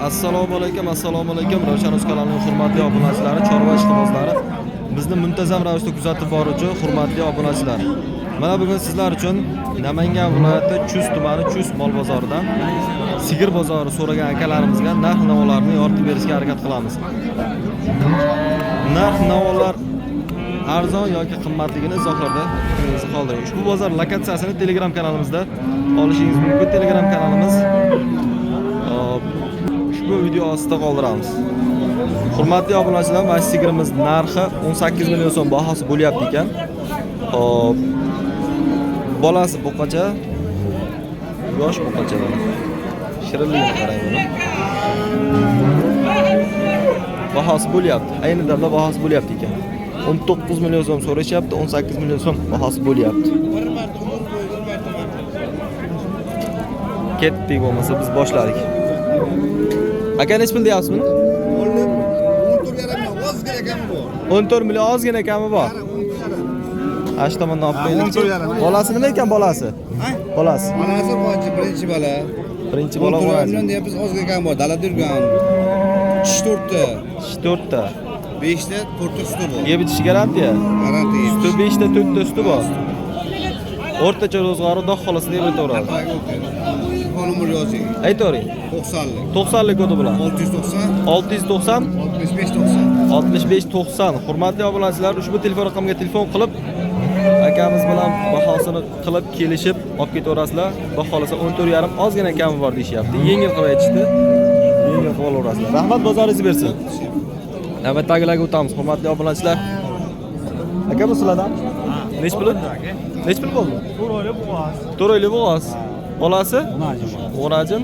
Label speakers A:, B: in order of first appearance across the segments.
A: Assalomu alaykum. Ravshan kanalining hurmatli obunachilari, chorva ishqibozlari, bizni muntazam ravishda kuzatib boruvchi hurmatli obunachilar. Mana bugun sizlar uchun Namangan viloyati Chust tumani Chust mol bozoridan sigir bozori so'ragan akalarimizga narx-navolarni yoritib berishga harakat qilamiz. Narx-navolar arzon yoki qimmatligini izohlarda fikringizni qoldiring. Ushbu bozor lokatsiyasini Telegram kanalimizda olishingiz mumkin. Telegram kanalimiz ushbu video ostida qoldiramiz. Hurmatli obunachilar, mana sigirimiz narxi 18 million so'm bahosi bo'lyapti ekan. Xo'p. Bolasi buqacha, yosh buqacha mana. Shirinligini qarang buni. Bahosi bo'lyapti. Ayni damda bahosi bo'lyapti ekan. 19 million so'm so'rashyapti, 18 million so'm bahosi bo'lyapti. Ketdik bo'lmasa biz boshladik. Aka nech pul deyapsiz buni? 14 million ozgina ekanmi bor? Ash tomondan olib qo'yaylik. Bolasi nima ekan bolasi? Bolasi.
B: Bolasi birinchi bola.
A: Birinchi bola bo'ladi.
B: Bundan deyapmiz ozgina ekan bor, dalada yurgan. 4 ta.
A: 4 ta.
B: 5 ta 4 ta suti bor.
A: Yeb itish garantiya.
B: Garantiya.
A: Suti 5 ta 4 ta suti bor. O'rtacha ro'zg'ori Xudo xolasa deb aytaveradi.
B: Qonun yozing.
A: Aytavering.
B: 90lik.
A: 90lik kodi bilan.
B: 690
A: 690
B: 65 90.
A: 65-90. Hurmatli obunachilar, ushbu telefon raqamiga telefon qilib akamiz bilan bahosini qilib kelishib olib ketaverasizlar. Xudo xolasa 14,5 ozgina kami bor deyishyapti. Yengil qilib aytishdi. Yengil qilib olaverasizlar. Rahmat, bozoringiz bersin. Navbatdagilarga o'tamiz, hurmatli obunachilar. Aka bu sizlardan? Nech pul? Nech pul bo'ldi? 4 oylik bo'g'oz. Bolasi? O'rajim.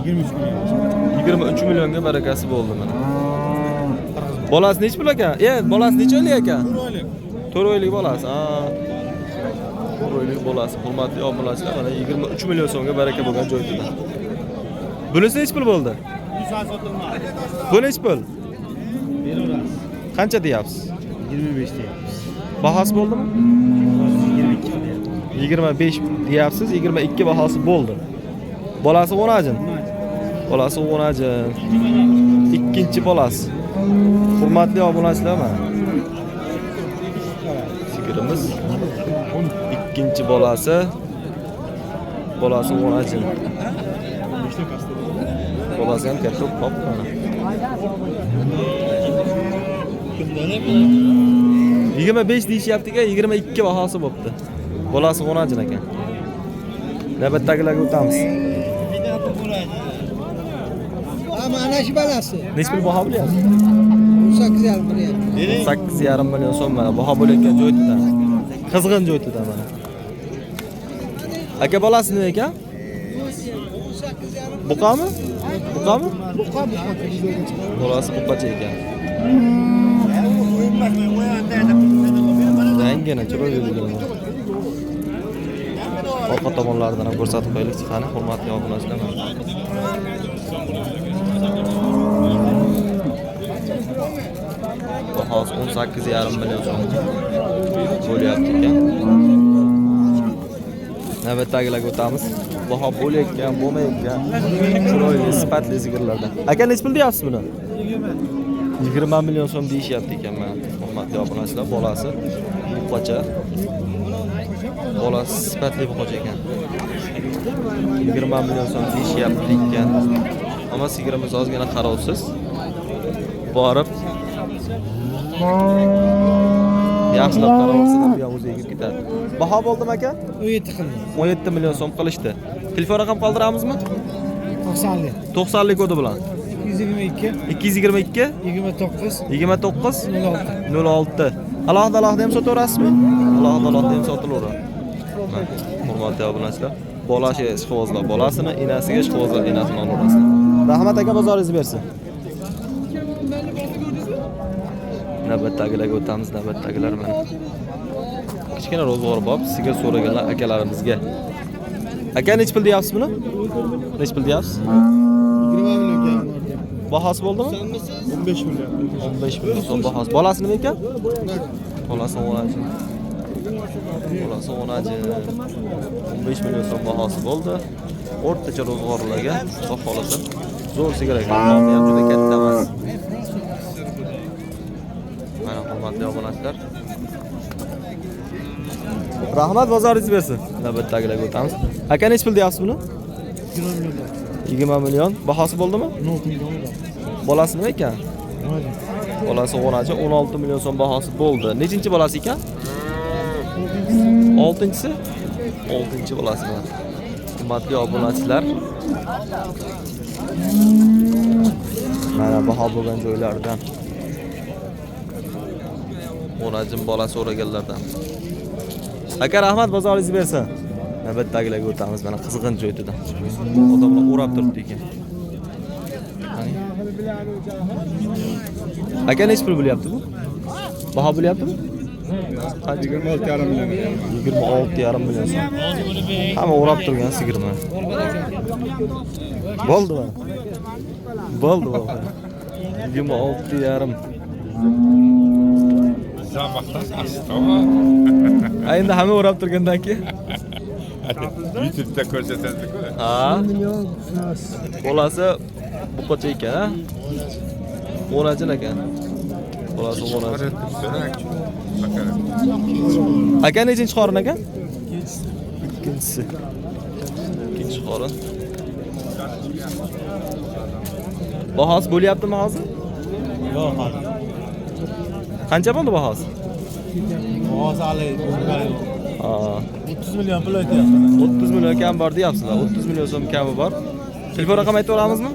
A: 23 millionga barakasi bo'ldi mana. Bolasi nech pul ekan? Bolasi nech oylik ekan? 4 oylik bolasi. 4 oylik bolasi. Hurmatli obunachilar, mana 23 million so'mga baraka bo'lgan joyida. Bunisi nech pul bo'ldi? Bu nech pul? Qancha deyapsiz?
B: 25 deyapmiz.
A: Bahosi bo'ldimi? 25 deyapsiz, 22 bahosi bo'ldi. Bolasi o'rajim. Bolasi o'rajim. Ikkinchi bolasi. Hurmatli obunachilar, mana sigirimiz ikkinchi bolasi. Bolasi o'rajim. Bolasi ham katta qopti mana. 25 deyishyapti-ku, 22 bahosi bo'pti. Bolasi o'rajin ekan. Navbatdagilarga o'tamiz.
C: Mana shu balasi.
A: Nech pul baho bo'lyapti?
C: 18,5 million.
A: 8,5 million so'm mana baho bo'layotgan joyida. Qizg'in joyida mana. Aka bolasi nima ekan?
C: 18,5.
A: Buqami? Buqami?
C: Buqa.
A: Bolasi buqacha ekan. Yangina chiroyli bo'lgan. Orqa tomonlaridan ham ko'rsatib qo'yaylik, qani hurmatli obunachilar. Bahosi 18,5 million so'm bo'lyapti ekan. Navbatdagilarga o'tamiz. Baho bo'layotgan, bo'lmayotgan chiroyli, sifatli sigirlardan. Aka nech pul deyapsiz buni? 20 million so'm deyishyapti ekan mana. Hurmatli obunachilar, bolasi buqacha. Bolasi sifatli buqacha ekan. 20 million so'm deyishyapti ekan. Ammo sigirimiz ozgina qarovsiz. Borib yaxshilab qaraversa ham o'zi egib ketadi. Baho bo'ldimi aka?
C: 17 qildi.
A: 17 million so'm qilishdi. Telefon raqam qoldiramizmi?
C: 90lik.
A: 90lik kodi bilan.
C: 222
A: 222
C: 29
A: 29
C: 06.
A: 06. Alohida ham sotaverasizmi? Alohida ham sotilaveradi. Hurmatli obunachilar, bolashi ishqibozlar bolasini, enasiga ishqibozlar enasini olaverasizlar. Rahmat aka, bozoringiz bersin. Navbatdagilarga o'tamiz. Navbatdagilar mana kichkina ro'zg'or bor sigir so'raganlar akalarimizga. Aka nech pul deyapsiz buni? Nech pul deyapsiz?
B: 20 million.
A: Bahosi bo'ldimi?
B: 15 million.
A: 15 million so'm bahosi. Bolasi nima ekan? Bolasi o'rajim. Bolasi o'rajim. 15 million so'm bahosi bo'ldi. O'rtacha ro'zg'orlarga, xudo xolasa Zo'r sigir ekan. Nomi ham juda katta emas. Mana hurmatli obunachilar. Rahmat, bozoringiz bersin. Navbatdagilarga o'tamiz. Aka nech pul deyapsiz buni? 20 million. Bahosi bo'ldimi?
C: 16 million.
A: Bolasimi ekan? Bolasi o'g'onachi 16 million so'm bahosi bo'ldi. Nechinchi bolasi ekan? 6-chisi? 6-chi bolasi bor. Hurmatli obunachilar. Mana baho bo'lgan joylardan. O'g'onachim bolasi o'raganlardan. Aka rahmat, bozoringiz bersin. Navbatdagilarga o'tamiz. Mana qizg'in joyda. Odamlar o'rab turibdi ekan. Aka nech pul bo'lyapti bu? Baho bo'lyaptimi?
B: 26,5 million.
A: 26,5 million so'm. Hamma o'rab turgan sigirma. Bo'ldimi? Bo'ldi. 26,5. Endi hamma o'rab turgandan keyin
D: YouTube'da ko'rsatadiku.
A: ha, bolasi bu qocha ekan, o'g'onachin ekan. Bolasi o'g'onachin. Aka nechinchi qorin ekan? Ikkinchisi. Ikkinchi qorin. Bahosi bo'lyaptimi hozir?
C: Yo'q, hali.
A: Qancha bo'ldi bahosi?
C: Hozir hali
A: Ha,
C: 30 million pul aytyapti.
A: 30 million kam bor deyapsizlar. 30 million so'm kami bor. Telefon raqamini aytib olamizmi?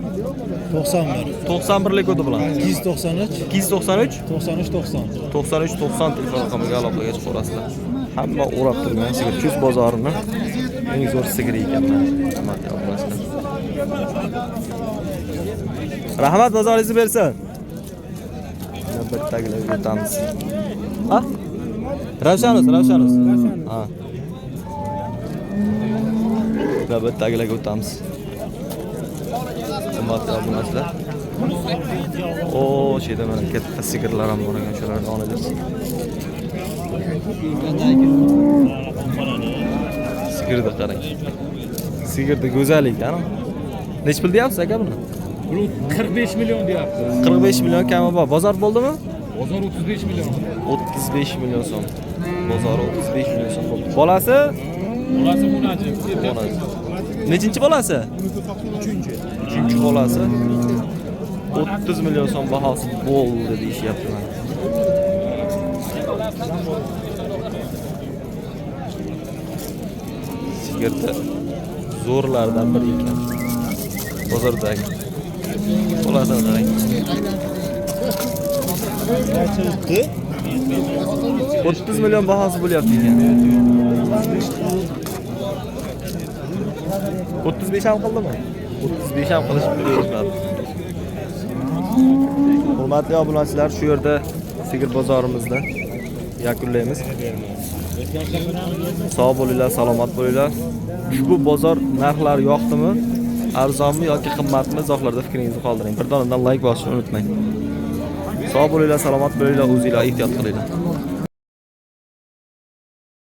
C: 91.
A: 91lik kodi bilan.
C: 293
A: 293
C: 93 90.
A: 93 90 telefon raqamiga aloqaga chiqib olasizlar. Hamma o'rab turgan sigir Chust bozorini eng zo'r sigiri ekan mana. Hurmatli obunachilar. Rahmat, bozoringizni bersin. Navbatdagilarga o'tamiz. Ha? Ravshanus. Ha. Navbatdagilarga o'tamiz. Hurmatli obunachilar. O, şeyda mana katta sigirlar ham bor ekan, shularni olamiz. Sigirni qarang. Sigirni go'zal ekan. Nech pul deyapsiz aka buni?
E: Buni 45 million deyapti.
A: 45 million kami bor. Bozor bo'ldimi?
E: Bozor 35 million.
A: 35 million so'm. Bozori 35 million so'm bo'ldi. Bolasi?
E: Bolasi o'g'onachi.
A: Nechinchi bolasi? 3-chi bolasi. 30 million so'm bahosi bo'ldi deyishyapti mana. Sigirda zo'rlardan biri ekan. Bozordagi. Bolasini qarang. 30 million bahosi bo'lyapti ekan. 35 ham qildimi? 35 ham qilishib qo'yishmadi. Hurmatli obunachilar, shu yerda sigir bozorimizda yakunlaymiz. Sog' bo'linglar, salomat bo'linglar. Ushbu bozor narxlari yoqdimi? Arzonmi yoki qimmatmi? Izohlarda fikringizni qoldiring. Bir donadan like bosishni unutmang. Sog' bo'linglar, salomat bo'linglar, o'zingizlar ehtiyot qilinglar.